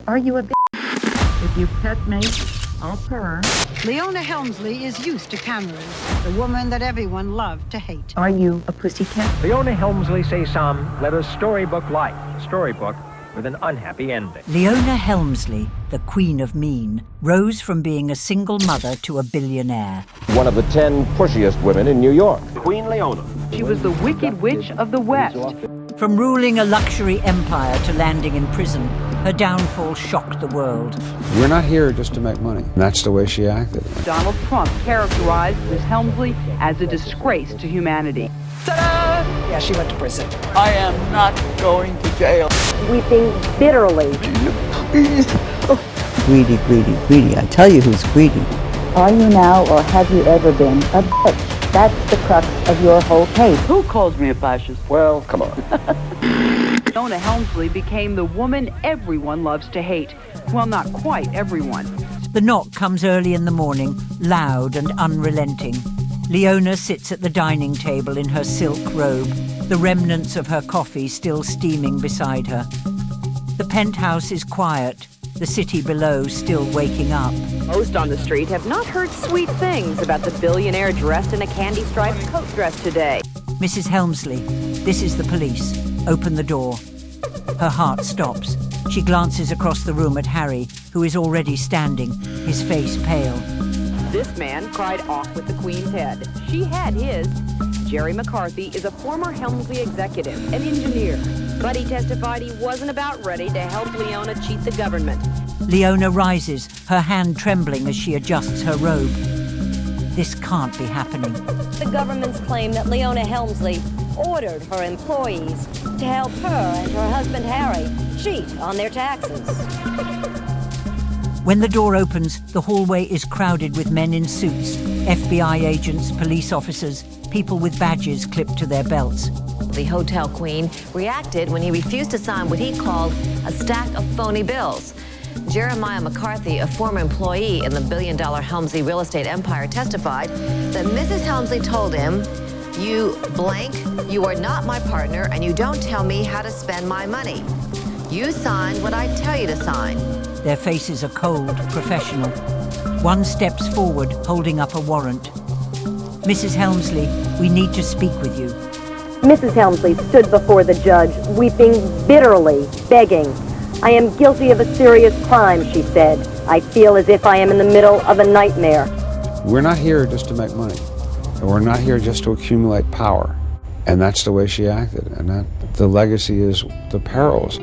Are you a bitch? If you pet me, I'll purr. Leona Helmsley is used to cameras, the woman that everyone loved to hate. Are you a pussycat? Leona Helmsley, say some, led a storybook life, a storybook with an unhappy ending. Leona Helmsley, the Queen of Mean, rose from being a single mother to a billionaire. One of the 10 pushiest women in New York. Queen Leona. She was the Wicked Witch of the West. From ruling a luxury empire to landing in prison, her downfall shocked the world. We're not here just to make money. That's the way she acted. Donald Trump characterized Ms. Helmsley as a disgrace to humanity. Ta-da! Yeah, she went to prison. I am not going to jail. Weeping bitterly. Please. Greedy, greedy, greedy. I tell you who's greedy. Are you now, or have you ever been, a bitch? That's the crux of your whole case. Who calls me a fascist? Well, come on. Leona Helmsley became the woman everyone loves to hate. Well, not quite everyone. The knock comes early in the morning, loud and unrelenting. Leona sits at the dining table in her silk robe, the remnants of her coffee still steaming beside her. The penthouse is quiet, the city below still waking up. Most on the street have not heard sweet things about the billionaire dressed in a candy-striped coat dress today. Mrs. Helmsley, this is the police. Open the door. Her heart stops. She glances across the room at Harry, who is already standing, his face pale. This man cried off with the Queen's head. She had his. Jerry McCarthy is a former Helmsley executive, an engineer, but he testified he wasn't about ready to help Leona cheat the government. Leona rises, her hand trembling as she adjusts her robe. This can't be happening. The government's claim that Leona Helmsley ordered her employees to help her and her husband Harry cheat on their taxes. When the door opens, the hallway is crowded with men in suits, FBI agents, police officers, people with badges clipped to their belts. The hotel queen reacted when he refused to sign what he called a stack of phony bills. Jeremiah McCarthy, a former employee in the billion-dollar Helmsley real estate empire, testified that Mrs. Helmsley told him, "You blank, you are not my partner, and you don't tell me how to spend my money. You sign what I tell you to sign." Their faces are cold, professional. One steps forward, holding up a warrant. "Mrs. Helmsley, we need to speak with you." Mrs. Helmsley stood before the judge, weeping bitterly, begging. "I am guilty of a serious crime," she said. "I feel as if I am in the middle of a nightmare." We're not here just to make money. And we're not here just to accumulate power. And that's the way she acted. And that the legacy is the perils.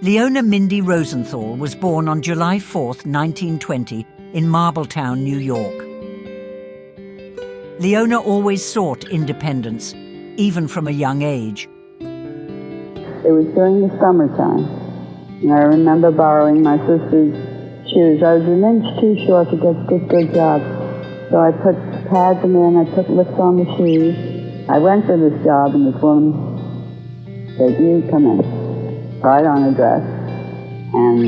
Leona Mindy Rosenthal was born on July 4th, 1920, in Marbletown, New York. Leona always sought independence, even from a young age. It was during the summertime, and I remember borrowing my sister's shoes. I was an inch too short to get good jobs, so I put pads in there and I put lips on the shoes. I went for this job, and this woman said, "You come in." Tried on a dress, and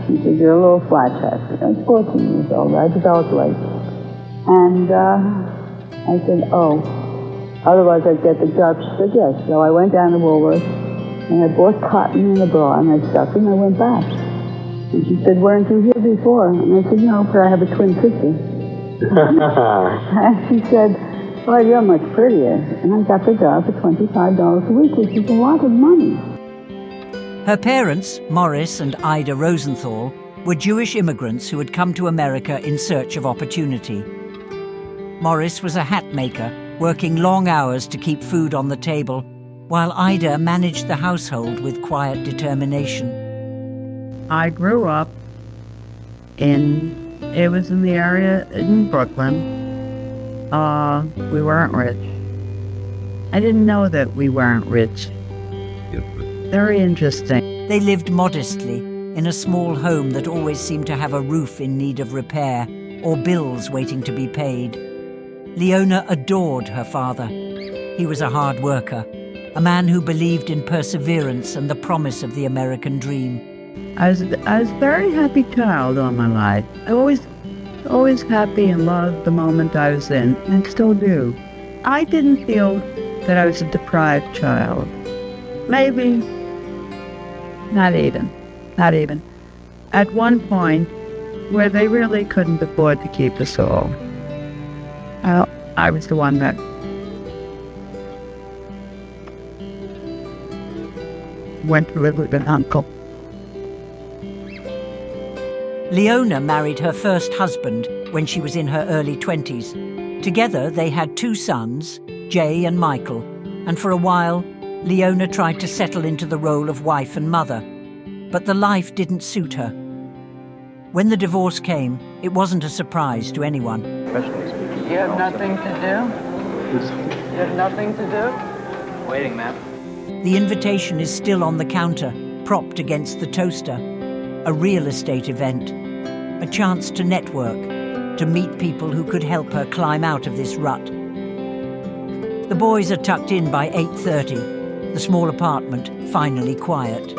she said, "You're a little flat chest." I was 14 years old. I developed legs. And I said, "Oh, otherwise I'd get the job." She said, "Yes." So I went down to Woolworth, and I bought cotton and a bra, and I stuck it, and I went back. And she said, "Weren't you here before?" And I said, "No, but I have a twin sister." And she said, "Well, you're much prettier." And I got the job for $25 a week, which is a lot of money. Her parents, Morris and Ida Rosenthal, were Jewish immigrants who had come to America in search of opportunity. Morris was a hat maker, working long hours to keep food on the table, while Ida managed the household with quiet determination. I grew up it was in the area in Brooklyn. We weren't rich. I didn't know that we weren't rich. Very interesting. They lived modestly, in a small home that always seemed to have a roof in need of repair or bills waiting to be paid. Leona adored her father. He was a hard worker, a man who believed in perseverance and the promise of the American dream. I was a very happy child all my life. I always happy and loved the moment I was in, and still do. I didn't feel that I was a deprived child. Maybe not even. not even. At one point where they really couldn't afford to keep us all. Well, I was the one that went to live with an uncle. Leona married her first husband when she was in her early 20s. Together they had 2 sons, Jay and Michael, and for a while Leona tried to settle into the role of wife and mother. But the life didn't suit her. When the divorce came, it wasn't a surprise to anyone. You have nothing to do? You have nothing to do? Waiting, ma'am. The invitation is still on the counter, propped against the toaster. A real estate event. A chance to network, to meet people who could help her climb out of this rut. The boys are tucked in by 8:30, the small apartment finally quiet.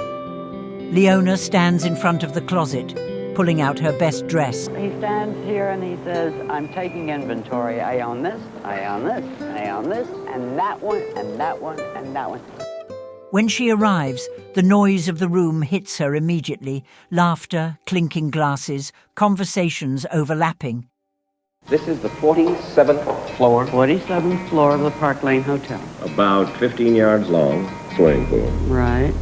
Leona stands in front of the closet, pulling out her best dress. He stands here and he says, I'm taking inventory. I own this, I own this, I own this, and that one, and that one, and that one. When she arrives, the noise of the room hits her immediately. Laughter, clinking glasses, conversations overlapping. This is the 47th floor. 47th floor of the Park Lane Hotel. About 15 yards long, swimming pool. Right.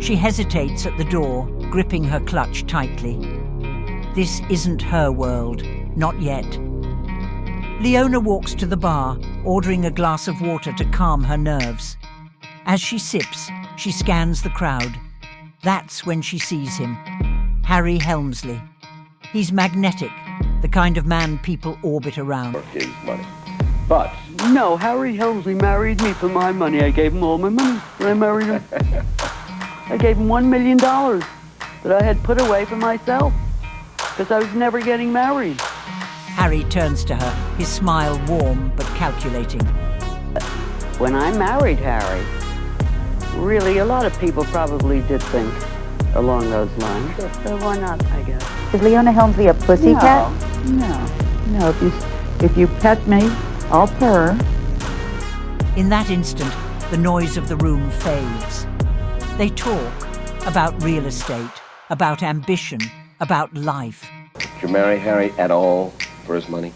She hesitates at the door, gripping her clutch tightly. This isn't her world, not yet. Leona walks to the bar, ordering a glass of water to calm her nerves. As she sips, she scans the crowd. That's when she sees him. Harry Helmsley. He's magnetic, the kind of man people orbit around. His money. But no, Harry Helmsley married me for my money. I gave him all my money when I married him. I gave him $1 million that I had put away for myself because I was never getting married. Harry turns to her, his smile warm but calculating. When I married Harry, really a lot of people probably did think along those lines. So why not, I guess. Is Leona Helmsley a pussycat? No. If you pet me, I'll purr. In that instant, the noise of the room fades. They talk about real estate, about ambition, about life. did you marry Harry at all for his money?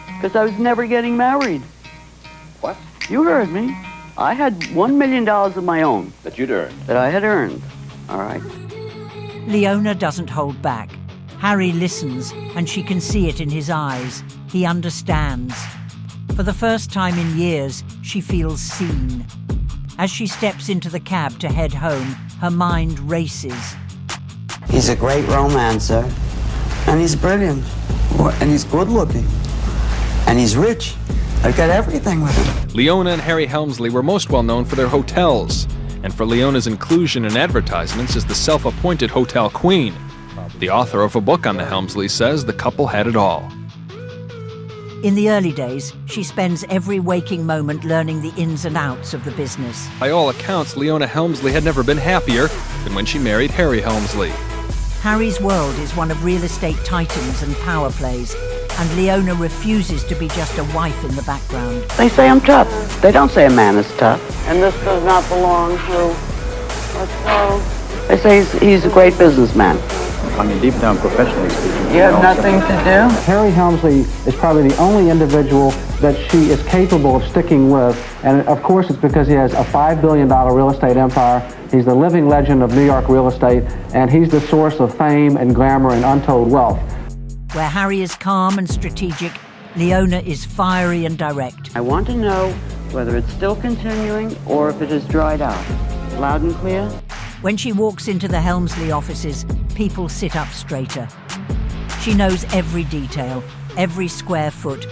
Because I was never getting married. What? You heard me. I had $1 million of my own. That you'd earned? That I had earned. All right. Leona doesn't hold back. Harry listens, and she can see it in his eyes. He understands. For the first time in years, she feels seen. As she steps into the cab to head home, her mind races. He's a great romancer, and he's brilliant, and he's good looking, and he's rich. I've got everything with him. Leona and Harry Helmsley were most well known for their hotels, and for Leona's inclusion in advertisements as the self-appointed hotel queen. The author of a book on the Helmsleys says the couple had it all. In the early days, she spends every waking moment learning the ins and outs of the business. By all accounts, Leona Helmsley had never been happier than when she married Harry Helmsley. Harry's world is one of real estate titans and power plays, and Leona refuses to be just a wife in the background. They say I'm tough. They don't say a man is tough. And this does not belong to... They say he's a great businessman. I mean, deep down, professionally speaking. You have nothing to do? Harry Helmsley is probably the only individual that she is capable of sticking with. And of course, it's because he has a $5 billion real estate empire. He's the living legend of New York real estate, and he's the source of fame and glamour and untold wealth. Where Harry is calm and strategic, Leona is fiery and direct. I want to know whether it's still continuing or if it has dried out. Loud and clear? When she walks into the Helmsley offices, people sit up straighter. She knows every detail, every square foot.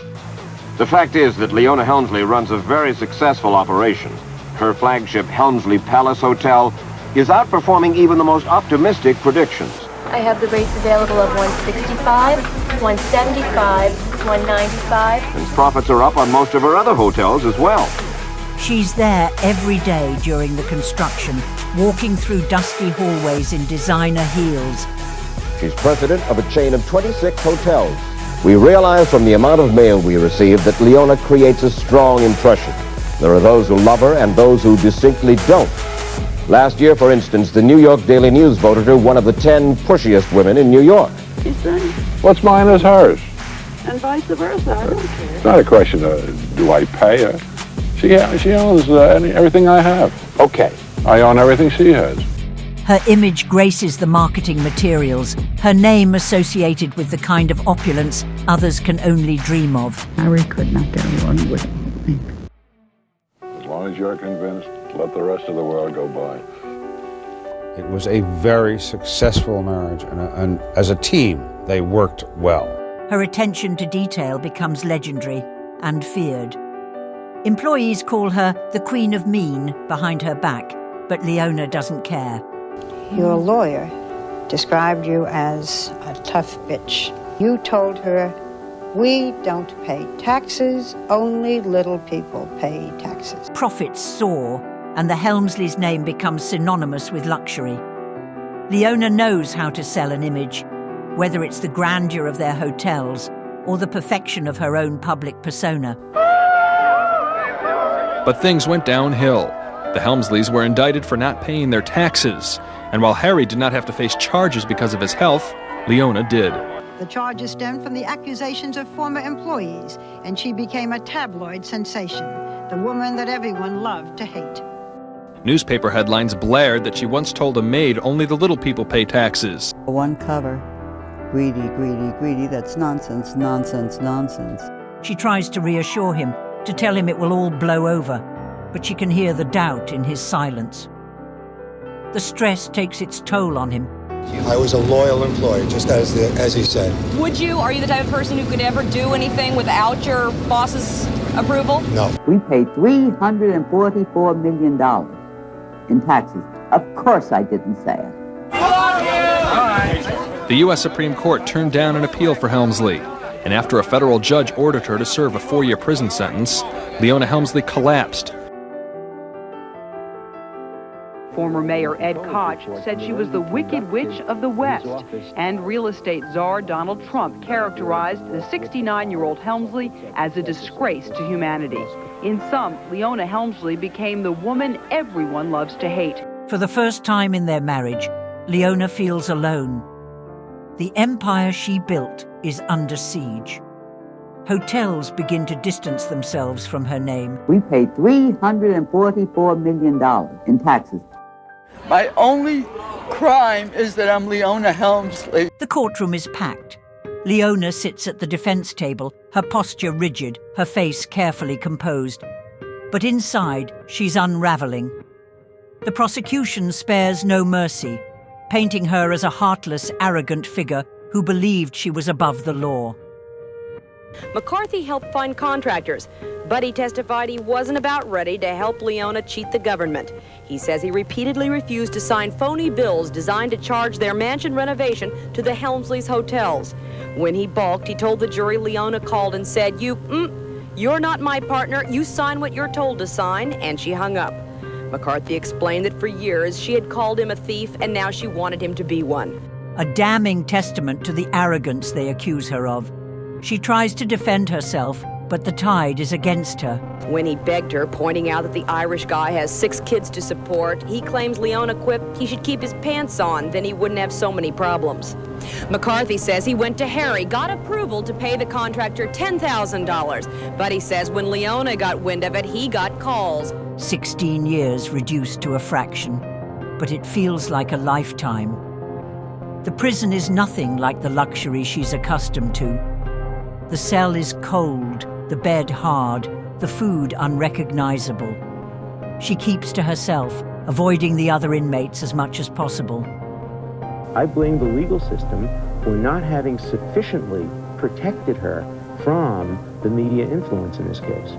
The fact is that Leona Helmsley runs a very successful operation. Her flagship Helmsley Palace Hotel is outperforming even the most optimistic predictions. I have the rates available of 165, 175, 195. And profits are up on most of her other hotels as well. She's there every day during the construction, walking through dusty hallways in designer heels. She's president of a chain of 26 hotels. We realize from the amount of mail we receive that Leona creates a strong impression. There are those who love her and those who distinctly don't. Last year, for instance, the New York Daily News voted her one of the 10 pushiest women in New York. What's mine is hers. And vice versa, I don't care. It's not a question of do I pay her. She owns everything I have. Okay, I own everything she has. Her image graces the marketing materials, her name associated with the kind of opulence others can only dream of. Harry could not get along with me. As long as you're convinced, let the rest of the world go by. It was a very successful marriage, and as a team, they worked well. Her attention to detail becomes legendary and feared. Employees call her the Queen of Mean behind her back, but Leona doesn't care. Your lawyer described you as a tough bitch. You told her, we don't pay taxes, only little people pay taxes. Profits soar, and the Helmsleys' name becomes synonymous with luxury. Leona knows how to sell an image, whether it's the grandeur of their hotels or the perfection of her own public persona. But things went downhill. The Helmsleys were indicted for not paying their taxes, and while Harry did not have to face charges because of his health, Leona did. The charges stemmed from the accusations of former employees, and she became a tabloid sensation, the woman that everyone loved to hate. Newspaper headlines blared that she once told a maid only the little people pay taxes. One cover. Greedy, greedy, greedy. That's nonsense, nonsense, nonsense. She tries to reassure him, to tell him it will all blow over, but she can hear the doubt in his silence. The stress takes its toll on him. I was a loyal employee, just as he said. Would you? Are you the type of person who could ever do anything without your boss's approval? No. We paid $344 million in taxes. Of course I didn't say it. The U.S. Supreme Court turned down an appeal for Helmsley, and after a federal judge ordered her to serve a 4-year prison sentence, Leona Helmsley collapsed. Former Mayor Ed Koch said she was the Wicked Witch of the West, and real estate czar Donald Trump characterized the 69-year-old Helmsley as a disgrace to humanity. In sum, Leona Helmsley became the woman everyone loves to hate. For the first time in their marriage, Leona feels alone. The empire she built is under siege. Hotels begin to distance themselves from her name. We paid $344 million in taxes. My only crime is that I'm Leona Helmsley. The courtroom is packed. Leona sits at the defense table, her posture rigid, her face carefully composed. But inside, she's unraveling. The prosecution spares no mercy, painting her as a heartless, arrogant figure who believed she was above the law. McCarthy helped find contractors, but he testified he wasn't about ready to help Leona cheat the government. He says he repeatedly refused to sign phony bills designed to charge their mansion renovation to the Helmsleys' hotels. When he balked, he told the jury Leona called and said, you're not my partner, you sign what you're told to sign, and she hung up. McCarthy explained that for years she had called him a thief and now she wanted him to be one. A damning testament to the arrogance they accuse her of. She tries to defend herself, but the tide is against her. When he begged her, pointing out that the Irish guy has 6 kids to support, he claims Leona quipped he should keep his pants on, then he wouldn't have so many problems. McCarthy says he went to Harry, got approval to pay the contractor $10,000, but he says when Leona got wind of it, he got calls. 16 years reduced to a fraction, but it feels like a lifetime. The prison is nothing like the luxury she's accustomed to. The cell is cold, the bed hard, the food unrecognizable. She keeps to herself, avoiding the other inmates as much as possible. I blame the legal system for not having sufficiently protected her from the media influence in this case.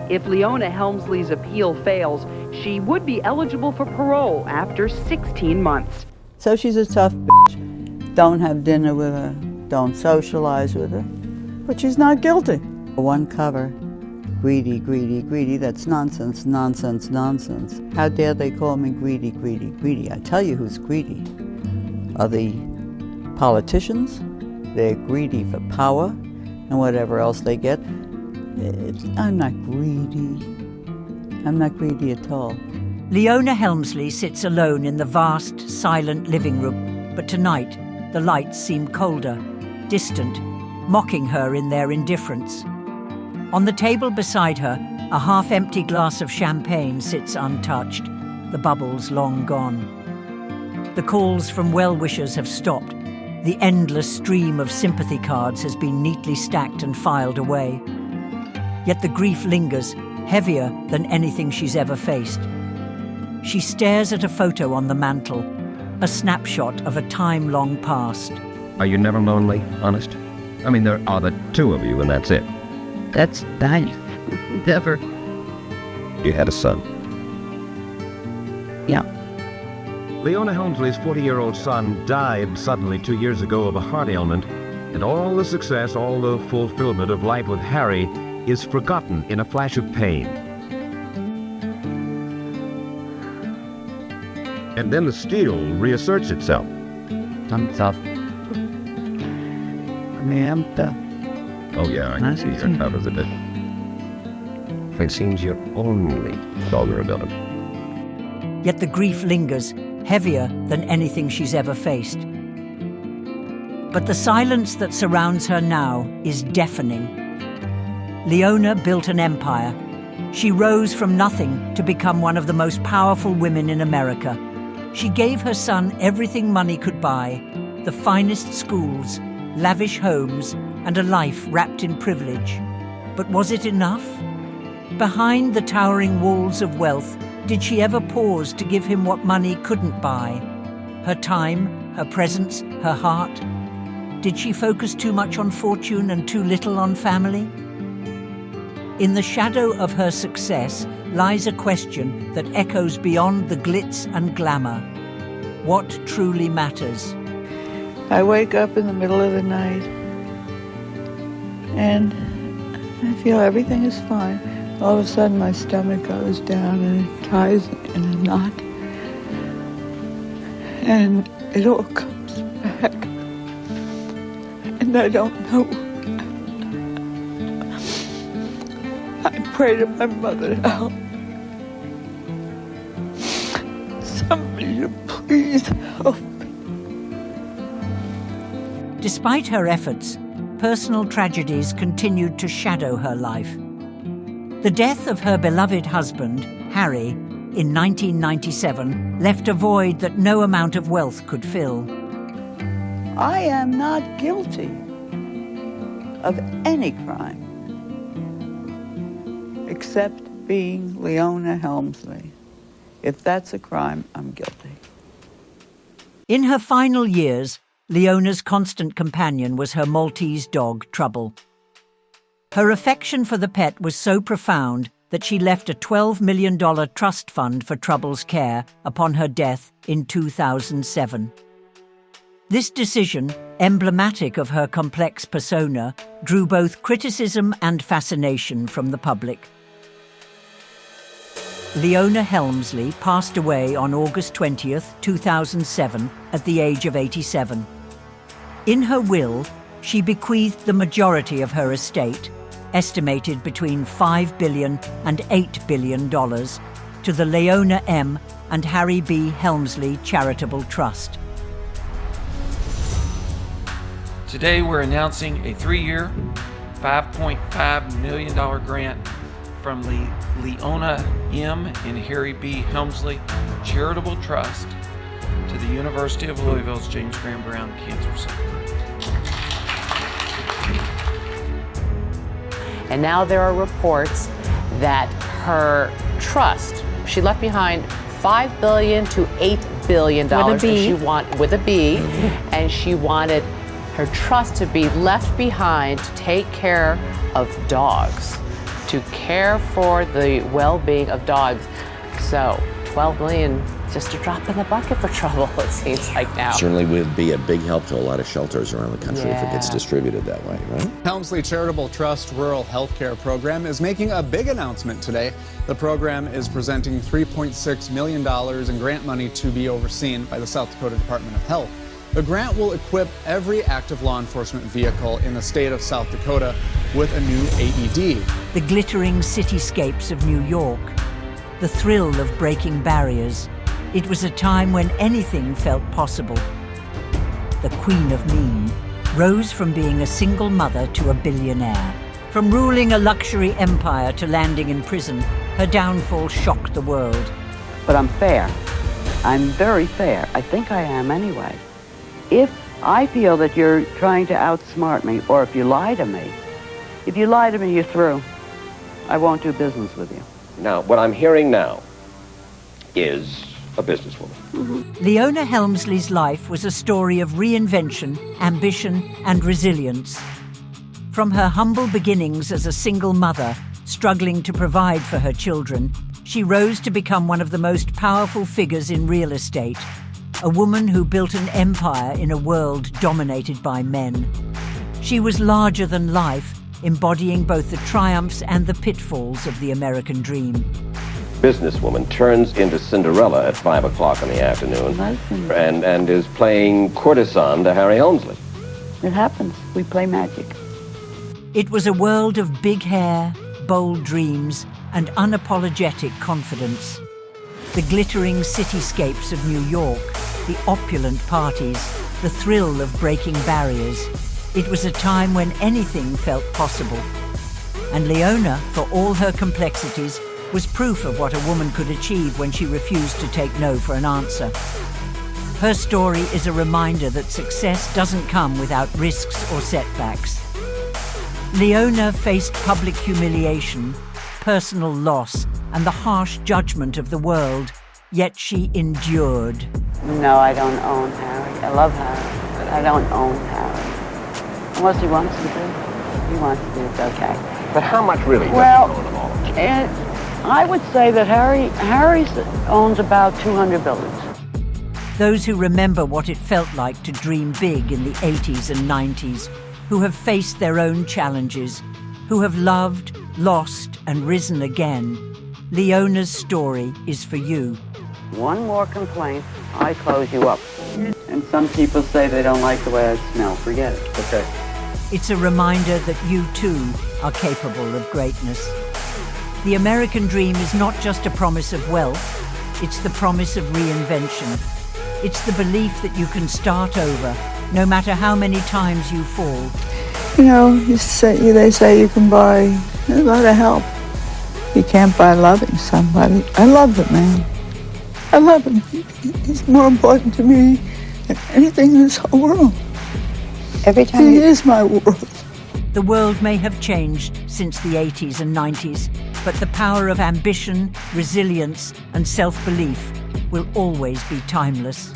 If Leona Helmsley's appeal fails, she would be eligible for parole after 16 months. So she's a tough bitch. Don't have dinner with her. Don't socialize with her. But she's not guilty. One cover. Greedy, greedy, greedy. That's nonsense, nonsense, nonsense. How dare they call me greedy, greedy, greedy? I tell you who's greedy. Are the politicians. They're greedy for power and whatever else they get. I'm not greedy. I'm not greedy at all. Leona Helmsley sits alone in the vast, silent living room, but tonight the lights seem colder, distant, mocking her in their indifference. On the table beside her, a half-empty glass of champagne sits untouched, the bubbles long gone. The calls from well-wishers have stopped. The endless stream of sympathy cards has been neatly stacked and filed away. Yet the grief lingers, heavier than anything she's ever faced. She stares at a photo on the mantel, a snapshot of a time long past. Are you never lonely, honest? I mean, there are the two of you and that's it. That's nice. Never. You had a son. Yeah. Leona Helmsley's 40-year-old son died suddenly 2 years ago of a heart ailment, and all the success, all the fulfillment of life with Harry is forgotten in a flash of pain. And then the steel reasserts itself. Thumbs up. Oh yeah, I can see your covers of it. It seems your only vulnerability. Yet the grief lingers, heavier than anything she's ever faced. But the silence that surrounds her now is deafening. Leona built an empire. She rose from nothing to become one of the most powerful women in America. She gave her son everything money could buy, the finest schools, lavish homes, and a life wrapped in privilege. But was it enough? Behind the towering walls of wealth, did she ever pause to give him what money couldn't buy? Her time, her presence, her heart? Did she focus too much on fortune and too little on family? In the shadow of her success lies a question that echoes beyond the glitz and glamour. What truly matters? I wake up in the middle of the night and I feel everything is fine. All of a sudden my stomach goes down and it ties in a knot. And it all comes back. And I don't know. I pray to my mother now. Somebody to please help. Despite her efforts, personal tragedies continued to shadow her life. The death of her beloved husband, Harry, in 1997 left a void that no amount of wealth could fill. I am not guilty of any crime except being Leona Helmsley. If that's a crime, I'm guilty. In her final years, Leona's constant companion was her Maltese dog, Trouble. Her affection for the pet was so profound that she left a $12 million trust fund for Trouble's care upon her death in 2007. This decision, emblematic of her complex persona, drew both criticism and fascination from the public. Leona Helmsley passed away on August 20th, 2007, at the age of 87. In her will, she bequeathed the majority of her estate, estimated between $5 billion and $8 billion, to the Leona M. and Harry B. Helmsley Charitable Trust. Today we're announcing a 3-year, $5.5 million grant from Leona M. and Harry B. Helmsley Charitable Trust to the University of Louisville's James Graham Brown Cancer Center. And now there are reports that her trust, she left behind $5 billion to $8 billion with a B, and she wanted her trust to be left behind to take care of dogs, to care for the well-being of dogs. So $12 million, just a drop in the bucket for Trouble, it seems like now. Certainly would be a big help to a lot of shelters around the country if it gets distributed that way, right? Helmsley Charitable Trust Rural Healthcare Program is making a big announcement today. The program is presenting $3.6 million in grant money to be overseen by the South Dakota Department of Health. The grant will equip every active law enforcement vehicle in the state of South Dakota with a new AED. The glittering cityscapes of New York, the thrill of breaking barriers. It was a time when anything felt possible. The Queen of Mean rose from being a single mother to a billionaire. From ruling a luxury empire to landing in prison, her downfall shocked the world. But I'm fair. I'm very fair. I think I am anyway. If I feel that you're trying to outsmart me, or if you lie to me, you're through. I won't do business with you. Now, what I'm hearing now is a businesswoman. Leona Helmsley's life was a story of reinvention, ambition, and resilience. From her humble beginnings as a single mother, struggling to provide for her children, she rose to become one of the most powerful figures in real estate, a woman who built an empire in a world dominated by men. She was larger than life, embodying both the triumphs and the pitfalls of the American dream. Businesswoman turns into Cinderella at 5 o'clock in the afternoon and is playing courtesan to Harry Helmsley. It happens. We play magic. It was a world of big hair, bold dreams, and unapologetic confidence. The glittering cityscapes of New York, the opulent parties, the thrill of breaking barriers. It was a time when anything felt possible. And Leona, for all her complexities, was proof of what a woman could achieve when she refused to take no for an answer. Her story is a reminder that success doesn't come without risks or setbacks. Leona faced public humiliation, personal loss, and the harsh judgment of the world, yet she endured. No, I don't own Harry. I love Harry, but I don't own Harry. Unless he wants to be. He wants to be, it's okay. But how much really does Well, he own them all? I would say that Harry owns about 200 buildings. Those who remember what it felt like to dream big in the 80s and 90s, who have faced their own challenges, who have loved, lost, and risen again, Leona's story is for you. One more complaint, I close you up. And some people say they don't like the way I smell. Forget it. Okay. It's a reminder that you too are capable of greatness. The American dream is not just a promise of wealth, it's the promise of reinvention. It's the belief that you can start over, no matter how many times you fall. You know, they say you can buy a lot of help. You can't buy loving somebody. I love the man. I love him. He's more important to me than anything in this whole world. Every time he is my world. The world may have changed since the 80s and 90s, but the power of ambition, resilience, and self-belief will always be timeless.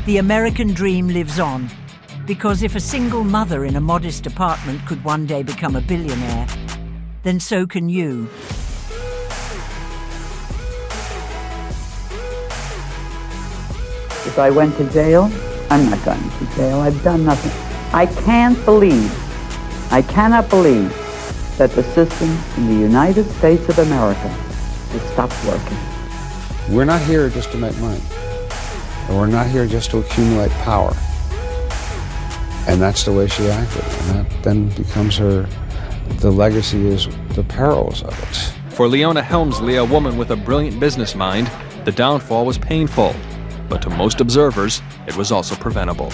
The American dream lives on, because if a single mother in a modest apartment could one day become a billionaire, then so can you. If I went to jail, I'm not going to jail. I've done nothing. I cannot believe that the system in the United States of America has stopped working. We're not here just to make money. And we're not here just to accumulate power. And that's the way she acted. And that then becomes the legacy is the perils of it. For Leona Helmsley, a woman with a brilliant business mind, the downfall was painful. But to most observers, it was also preventable.